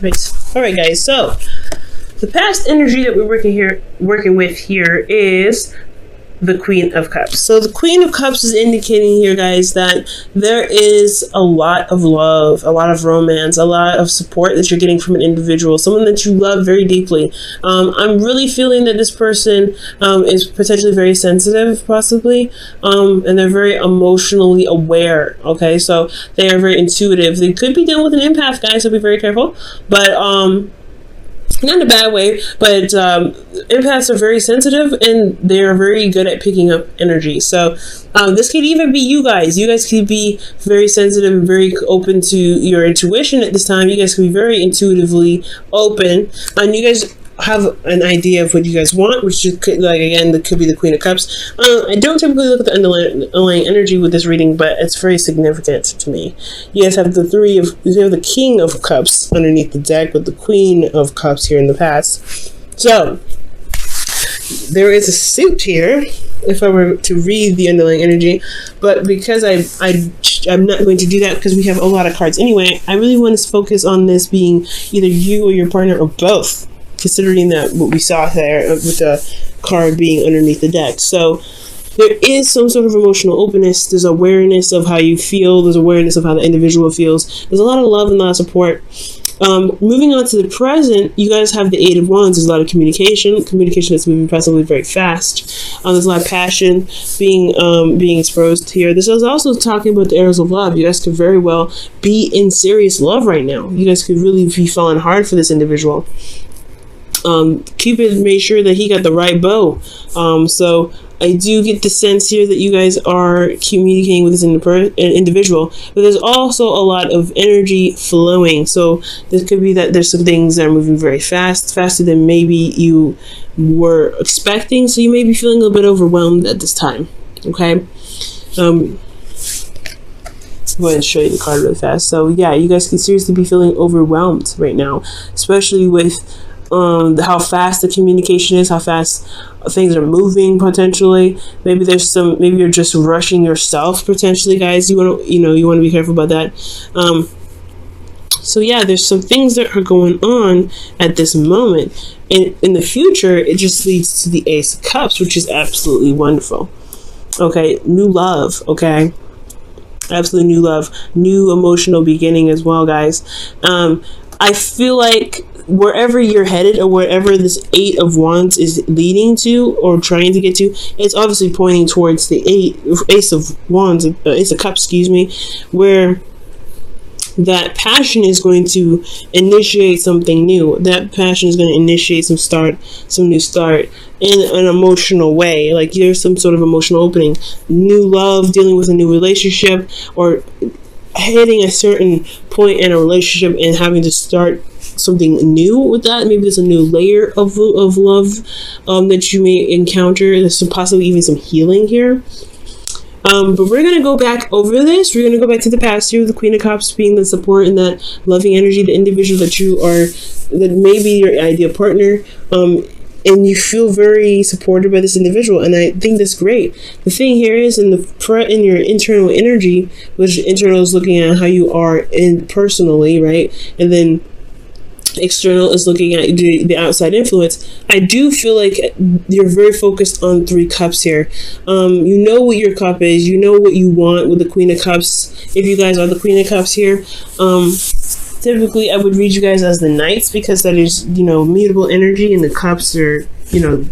Right. All right, guys. So the past energy that we're working with here is the Queen of Cups. So the Queen of Cups is indicating here, guys, that there is a lot of love, a lot of romance, a lot of support that you're getting from an individual, someone that you love very deeply. I'm really feeling that this person is potentially very sensitive, possibly, and they're very emotionally aware. Okay, so they are very intuitive. They could be dealing with an empath, guys, so be very careful. But not in a bad way, but empaths are very sensitive and they're very good at picking up energy. So this could even be you guys. You guys could be very sensitive and very open to your intuition at this time. You guys could be very intuitively open, and you guys have an idea of what you guys want, which could, like, again, that could be the Queen of Cups. I don't typically look at the underlying energy with this reading, but it's very significant to me. You guys have you have the King of Cups underneath the deck with the Queen of Cups here in the past. So there is a suit here if I were to read the underlying energy, but because I'm not going to do that because we have a lot of cards anyway, I really want to focus on this being either you or your partner or both, considering that what we saw there with the card being underneath the deck. So there is some sort of emotional openness. There's awareness of how you feel. There's awareness of how the individual feels. There's a lot of love and a lot of support. Moving on to the present, you guys have the Eight of Wands. There's a lot of communication that's moving possibly very fast. There's a lot of passion being exposed here. This is also talking about the arrows of love. You guys could very well be in serious love right now. You guys could really be falling hard for this individual. Cupid made sure that he got the right bow. So I do get the sense here that you guys are communicating with this individual, but there's also a lot of energy flowing. So this could be that there's some things that are moving very fast, faster than maybe you were expecting. So you may be feeling a little bit overwhelmed at this time. Okay. Go ahead and show you the card really fast. So yeah, you guys can seriously be feeling overwhelmed right now, especially with how fast the communication is, how fast things are moving potentially. Maybe you're just rushing yourself potentially, guys. You want to be careful about that. So yeah, there's some things that are going on at this moment, and in the future it just leads to the Ace of Cups, which is absolutely wonderful. Okay, new love. Okay, absolutely new love, new emotional beginning as well, guys. I feel like wherever you're headed or wherever this Eight of Wands is leading to or trying to get to, it's obviously pointing towards the Ace of Wands, Ace of Cups, excuse me, where that passion is going to initiate something new. That passion is going to initiate some new start in an emotional way. Like there's some sort of emotional opening, new love, dealing with a new relationship, or hitting a certain point in a relationship and having to start something new with that. Maybe there's a new layer of love that you may encounter. There's possibly even some healing here. But we're going to go back over this. We're going to go back to the past here with the Queen of Cups being the support and that loving energy, the individual that may be your ideal partner. And you feel very supported by this individual, and I think that's great. The thing here is in your internal energy, which internal is looking at how you are personally, right? And then external is looking at the outside influence. I do feel like you're very focused on Three Cups here. You know what your cup is. You know what you want with the Queen of Cups. If you guys are the Queen of Cups here, typically I would read you guys as the Knights because that is, mutable energy, and the Cups are,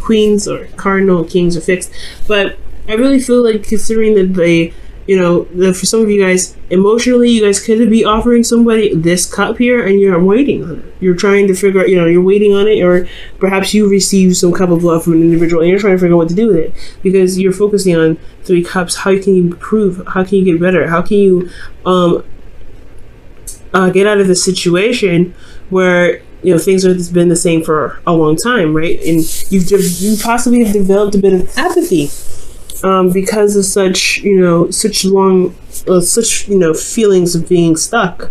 Queens or Cardinal, Kings are fixed. But I really feel like, considering that for some of you guys, emotionally, you guys could be offering somebody this cup here and you're waiting on it. You're trying to figure out, you're waiting on it, or perhaps you receive some cup of love from an individual and you're trying to figure out what to do with it because you're focusing on Three Cups. How can you improve? How can you get better? How can you get out of the situation where things have been the same for a long time, right? And you possibly have developed a bit of apathy because of such feelings of being stuck.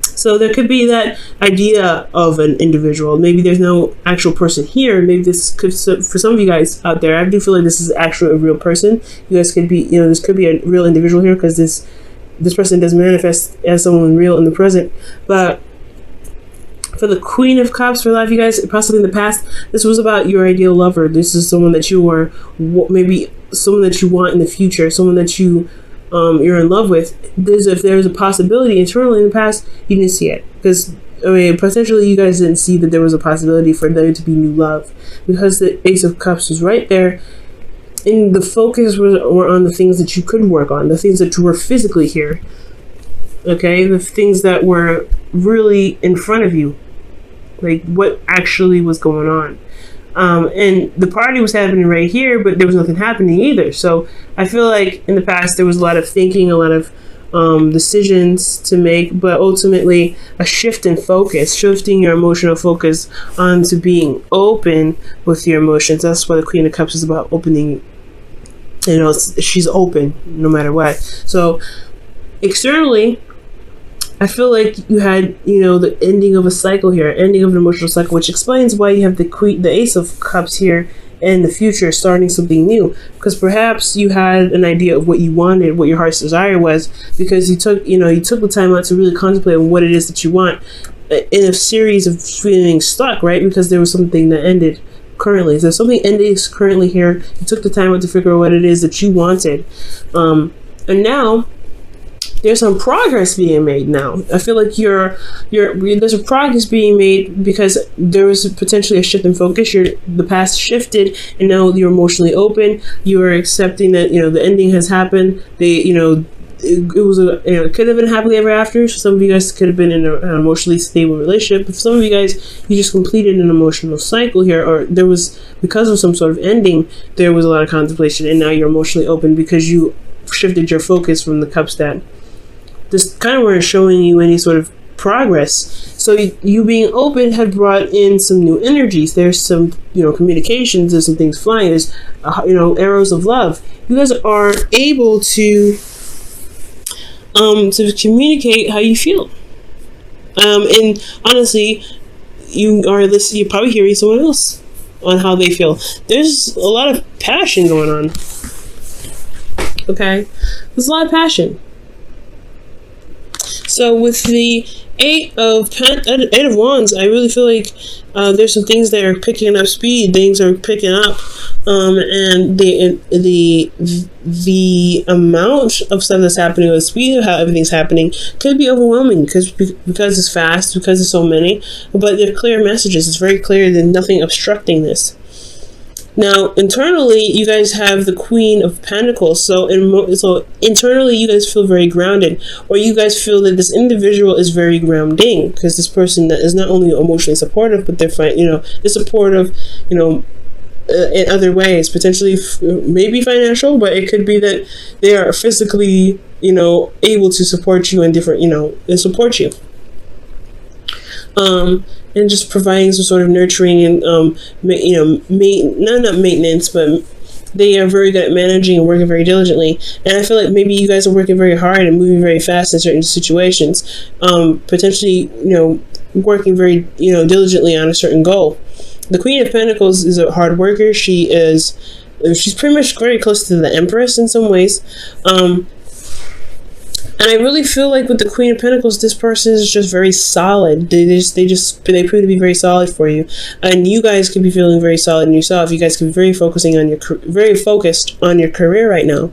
So there could be that idea of an individual. Maybe there's no actual person here. Maybe this could, for some of you guys out there, I do feel like this is actually a real person. You guys could be, this could be a real individual here because this person does manifest as someone real in the present. But For the Queen of Cups, for a lot of you guys, possibly in the past, this was about your ideal lover. This is someone that you are, maybe someone that you want in the future, someone that you're in love with. If there's a possibility internally in the past, you didn't see it, because I mean, potentially you guys didn't see that there was a possibility for there to be new love, because the Ace of Cups was right there, and the focus were on the things that you could work on, the things that were physically here. Okay, the things that were really in front of you, like what actually was going on. And the party was happening right here, but there was nothing happening either. So I feel like in the past there was a lot of thinking, a lot of decisions to make, but ultimately a shift in focus, shifting your emotional focus onto being open with your emotions. That's what the Queen of Cups is about, opening. You know, she's open no matter what. So externally, I feel like you had, the ending of a cycle here, ending of an emotional cycle, which explains why you have the Ace of Cups here in the future, starting something new. Because perhaps you had an idea of what you wanted, what your heart's desire was, because you took the time out to really contemplate on what it is that you want in a series of feeling stuck, right? Because there was something that ended currently. There's something ending currently here. You took the time out to figure out what it is that you wanted, and now there's some progress being made now. I feel like there's a progress being made because there was potentially a shift in focus. The past shifted, and now you're emotionally open. You are accepting that the ending has happened. It could have been happily ever after. So some of you guys could have been in an emotionally stable relationship. But for some of you guys, you just completed an emotional cycle here, or there was, because of some sort of ending, there was a lot of contemplation, and now you're emotionally open because you shifted your focus from the cups that this kind of weren't showing you any sort of progress. So you being open had brought in some new energies. There's some communications. There's some things flying. There's arrows of love. You guys are able to communicate how you feel. And honestly, you're probably hearing someone else on how they feel. There's a lot of passion going on. Okay, there's a lot of passion. So with the Eight of Wands, I really feel like there's some things that are picking up speed. Things are picking up, and the amount of stuff that's happening, the speed of how everything's happening, could be overwhelming because it's fast, because there's so many. But they're clear messages. It's very clear. There's nothing obstructing this. Now, internally, you guys have the Queen of Pentacles. So internally, you guys feel very grounded, or you guys feel that this individual is very grounding, because this person that is not only emotionally supportive, but they're supportive, in other ways, potentially maybe financial, but it could be that they are physically, able to support you in different, and support you. And just providing some sort of nurturing and, not maintenance, but they are very good at managing and working very diligently. And I feel like maybe you guys are working very hard and moving very fast in certain situations, potentially, working very, diligently on a certain goal. The Queen of Pentacles is a hard worker. She's pretty much very close to the Empress in some ways. And I really feel like with the Queen of Pentacles, this person is just very solid. They prove to be very solid for you, and you guys could be feeling very solid in yourself. You guys could be very focused on your career right now,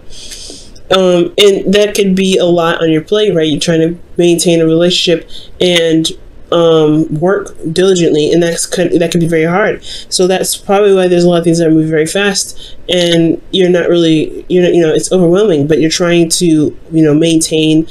and that could be a lot on your plate, right? You're trying to maintain a relationship and work diligently, and that could be very hard. So that's probably why there's a lot of things that are moving very fast, and you're not really, it's overwhelming, but you're trying to, maintain,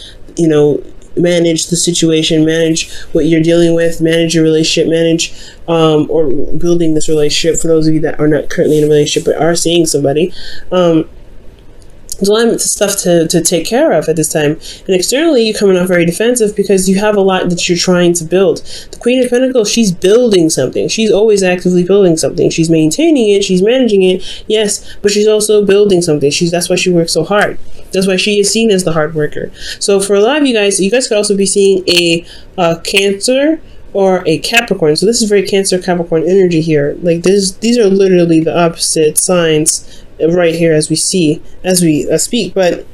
manage the situation, manage what you're dealing with, manage your relationship, manage or building this relationship. For those of you that are not currently in a relationship but are seeing somebody, there's a lot of stuff to take care of at this time. And externally, you're coming off very defensive because you have a lot that you're trying to build. The Queen of Pentacles, she's building something. She's always actively building something. She's maintaining it. She's managing it. Yes, but she's also building something. That's why she works so hard. That's why she is seen as the hard worker. So for a lot of you guys could also be seeing a Cancer or a Capricorn. So this is very Cancer Capricorn energy here. Like these are literally the opposite signs right here as we speak. But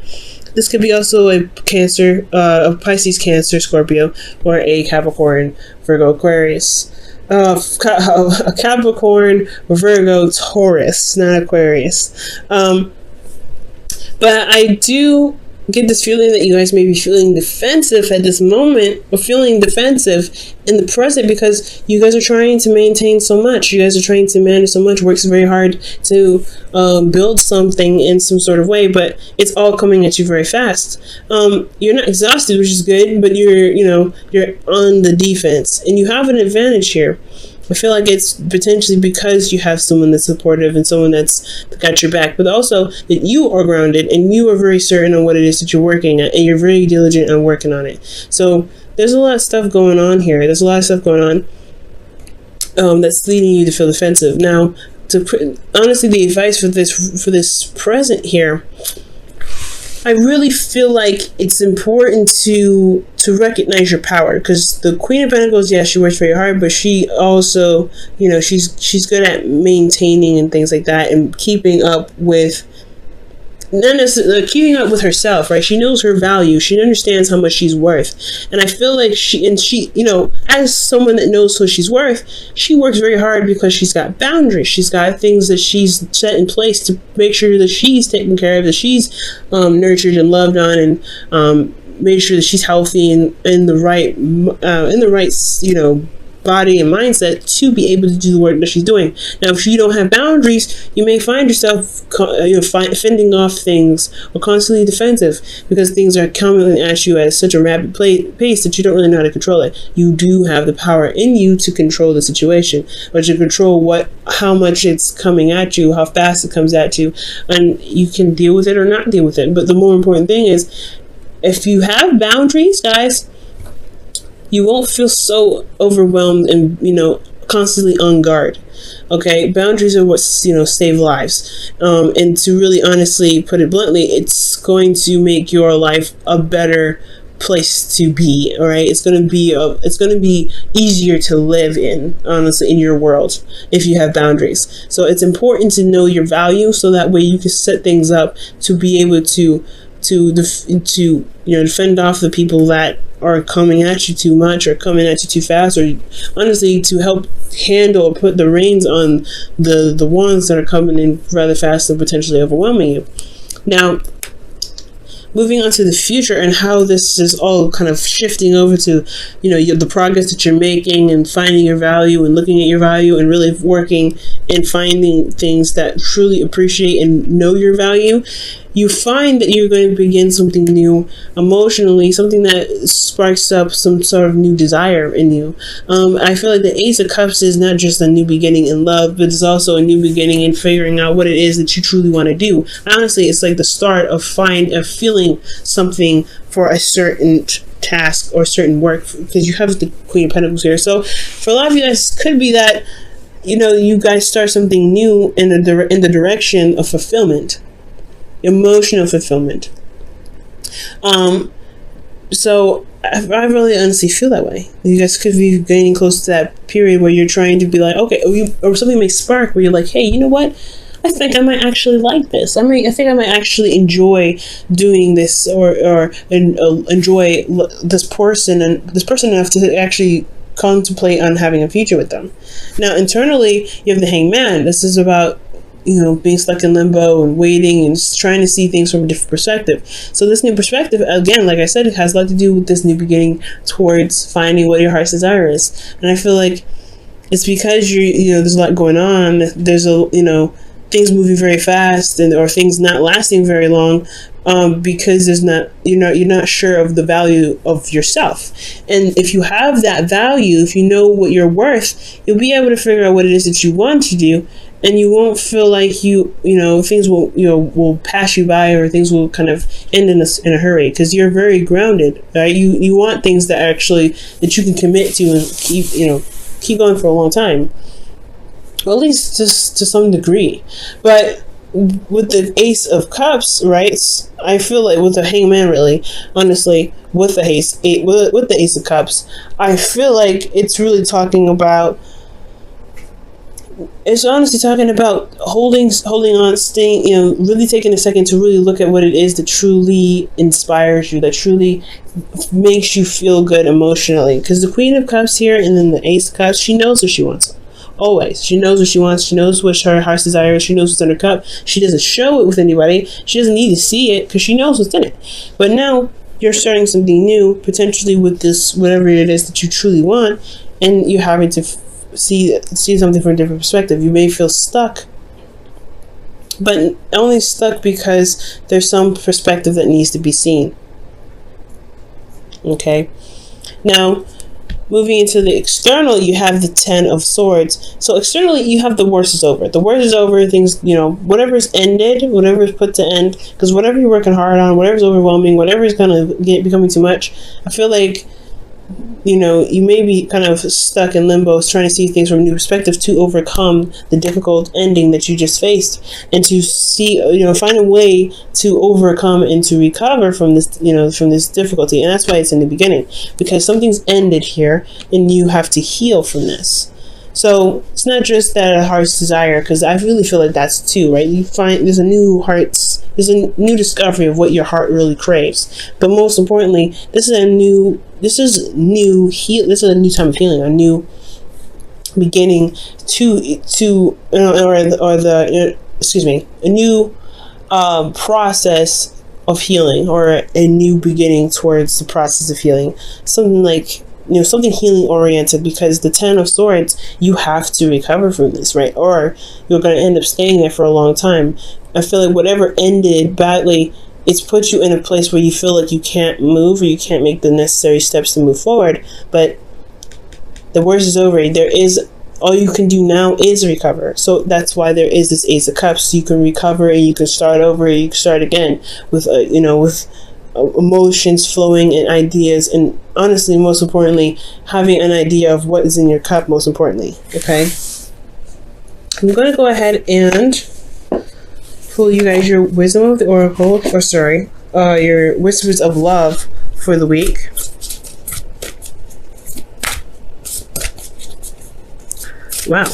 This could be also a Cancer, a Pisces, Cancer, Scorpio, or a Capricorn, Virgo, Aquarius. A Capricorn, Virgo, Taurus, not Aquarius. But I do get this feeling that you guys may be feeling defensive at this moment, or feeling defensive in the present, because you guys are trying to maintain so much. You guys are trying to manage so much, works very hard to build something in some sort of way, but it's all coming at you very fast. You're not exhausted, which is good, but you're on the defense, and you have an advantage here. I feel like it's potentially because you have someone that's supportive and someone that's got your back, but also that you are grounded and you are very certain on what it is that you're working at, and you're very diligent on working on it. So there's a lot of stuff going on here. There's a lot of stuff going on that's leading you to feel defensive. Now, honestly, the advice for this present here, I really feel like it's important to recognize your power, because the Queen of Pentacles, yeah, she works very hard, but she also, she's good at maintaining and things like that, and keeping up with, not necessarily keeping up with herself, right? She knows her value. She understands how much she's worth, and I feel like she, as someone that knows who she's worth, she works very hard because she's got boundaries. She's got things that she's set in place to make sure that she's taken care of, that she's nurtured and loved on, and make sure that she's healthy and in the right body and mindset to be able to do the work that she's doing. Now, if you don't have boundaries, you may find yourself fending off things, or constantly defensive, because things are coming at you at such a rapid pace that you don't really know how to control it. You do have the power in you to control the situation, or to control how much it's coming at you, how fast it comes at you, and you can deal with it or not deal with it. But the more important thing is, if you have boundaries, guys, you won't feel so overwhelmed and, constantly on guard. Okay, boundaries are what, save lives. And to really honestly put it bluntly, it's going to make your life a better place to be. All right, it's going to be easier to live in, honestly, in your world, if you have boundaries. So it's important to know your value, so that way you can set things up to be able to defend off the people that are coming at you too much, or coming at you too fast, or honestly to help handle or put the reins on the ones that are coming in rather fast and potentially overwhelming you. Now, moving on to the future and how this is all kind of shifting over to, the progress that you're making, and finding your value and looking at your value, and really working and finding things that truly appreciate and know your value. You find that you're going to begin something new emotionally, something that sparks up some sort of new desire in you. I feel like the Ace of Cups is not just a new beginning in love, but it's also a new beginning in figuring out what it is that you truly want to do. Honestly, it's like the start of feeling something for a certain task or certain work, because you have the Queen of Pentacles here. So for a lot of you guys, could be that you guys start something new in the direction of fulfillment. Emotional fulfillment. So I really honestly feel that way. You guys could be getting close to that period where you're trying to be like, okay, or something may spark where you're like, hey, you know what? I think I might actually like this. I think I might actually enjoy doing this, or enjoy this person enough to actually contemplate on having a future with them. Now, internally, you have the Hangman. This is about being stuck in limbo and waiting and just trying to see things from a different perspective. So this new perspective, again, like I said, it has a lot to do with this new beginning towards finding what your heart's desire is. And I feel like it's because there's a lot going on. There's things moving very fast, or things not lasting very long, because you're not sure of the value of yourself. And if you have that value, if you know what you're worth, you'll be able to figure out what it is that you want to do. And you won't feel like things will pass you by, or things will kind of end in a hurry, because you're very grounded, right? You want things that you can commit to and keep going for a long time, or at least just to some degree. But with the Ace of Cups, right? I feel like with the Hangman, really, honestly, with the Ace of Cups, I feel like it's really talking about it's honestly talking about holding on, staying, really taking a second to really look at what it is that truly inspires you, that truly makes you feel good emotionally. Because the Queen of Cups here and then the Ace of Cups, she knows what she wants. Always. She knows what she wants. She knows what her heart's desire is. She knows what's in her cup. She doesn't show it with anybody. She doesn't need to see it because she knows what's in it. But now you're starting something new, potentially with this, whatever it is that you truly want, and you're having to see something from a different perspective. You may feel stuck, but only stuck because there's some perspective that needs to be seen. Okay. Now, moving into the external, you have the 10 of Swords. So externally, you have the worst is over. The worst is over. Things, whatever's ended, whatever's put to end, because whatever you're working hard on, whatever's overwhelming, whatever is going to becoming too much, I feel like, you may be kind of stuck in limbo, trying to see things from a new perspective to overcome the difficult ending that you just faced, and to see, find a way to overcome and to recover from this, from this difficulty. And that's why it's in the beginning, because something's ended here and you have to heal from this. So it's not just that a heart's desire, because I really feel like that's too, right? You find there's a new discovery of what your heart really craves. But most importantly, this is a new time of healing, a new beginning a new process of healing, or a new beginning towards the process of healing. Something like, something healing oriented, because the 10 of Swords, you have to recover from this, right? Or you're going to end up staying there for a long time. I feel like whatever ended badly, it's put you in a place where you feel like you can't move, or you can't make the necessary steps to move forward. But the worst is over. All you can do now is recover. So that's why there is this Ace of Cups. You can recover and you can start over, and you can start again with emotions flowing and ideas, and honestly, most importantly, having an idea of what is in your cup, most importantly. Okay, I'm going to go ahead and pull you guys your Wisdom of the Oracle, your Whispers of Love for the week. Wow,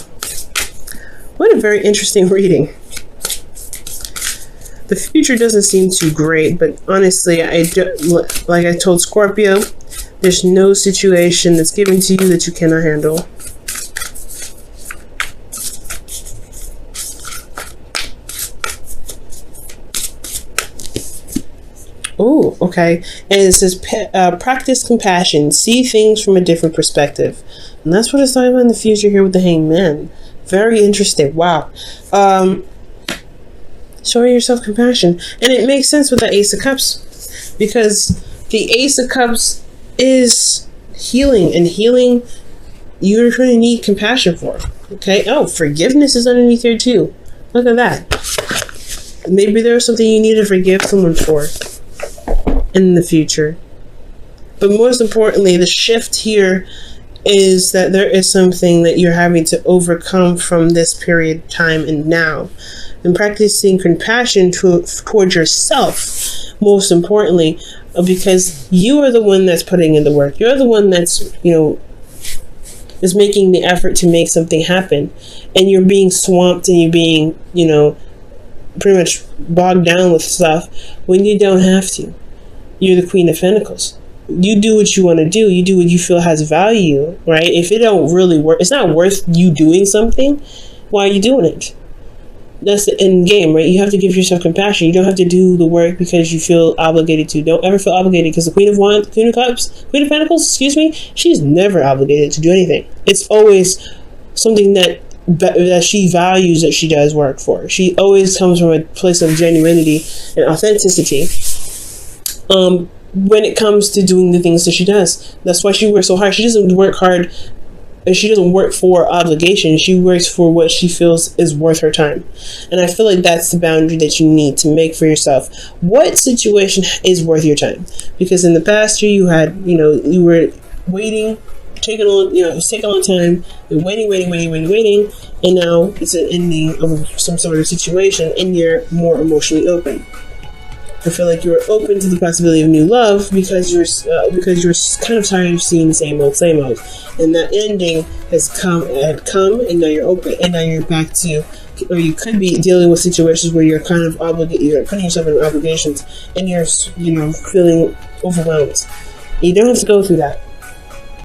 what a very interesting reading. The future doesn't seem too great, but honestly, like I told Scorpio, there's no situation that's given to you that you cannot handle. Oh, okay. And it says, practice compassion, see things from a different perspective. And that's what it's talking about in the future here with the Hanged Man. Very interesting. Wow. Showing yourself compassion. And it makes sense with the Ace of Cups, because the Ace of Cups is healing, and healing you're going to need compassion for. Okay. Oh, forgiveness is underneath here too. Look at that. Maybe there's something you need to forgive someone for in the future. But most importantly, the shift here is that there is something that you're having to overcome from this period of time and now. And practicing compassion towards yourself, most importantly, because you are the one that's putting in the work. You're the one that's, is making the effort to make something happen. And you're being swamped, and you're being, pretty much bogged down with stuff when you don't have to. You're the Queen of Pentacles. You do what you want to do. You do what you feel has value, right? If it don't really work, it's not worth you doing something, why are you doing it? That's the end game, right? You have to give yourself compassion. You don't have to do the work because you feel obligated to. Don't ever feel obligated, because the Queen of Pentacles, she's never obligated to do anything. It's always something that she values, that she does work for. She always comes from a place of genuinity and authenticity when it comes to doing the things that she does. That's why she works so hard. She doesn't work hard, and she doesn't work for obligation. She works for what she feels is worth her time. And I feel like that's the boundary that you need to make for yourself. What situation is worth your time? Because in the past year, you had, you were waiting, taking on, it's taking a long time, and waiting, and now it's an ending of some sort of situation, and you're more emotionally open. I feel like you're open to the possibility of new love because you're kind of tired of seeing the same old, and that ending had come, and now you're open, and now you're back to, or you could be dealing with situations where you're kind of you're putting yourself in obligations, and you're feeling overwhelmed. You don't have to go through that.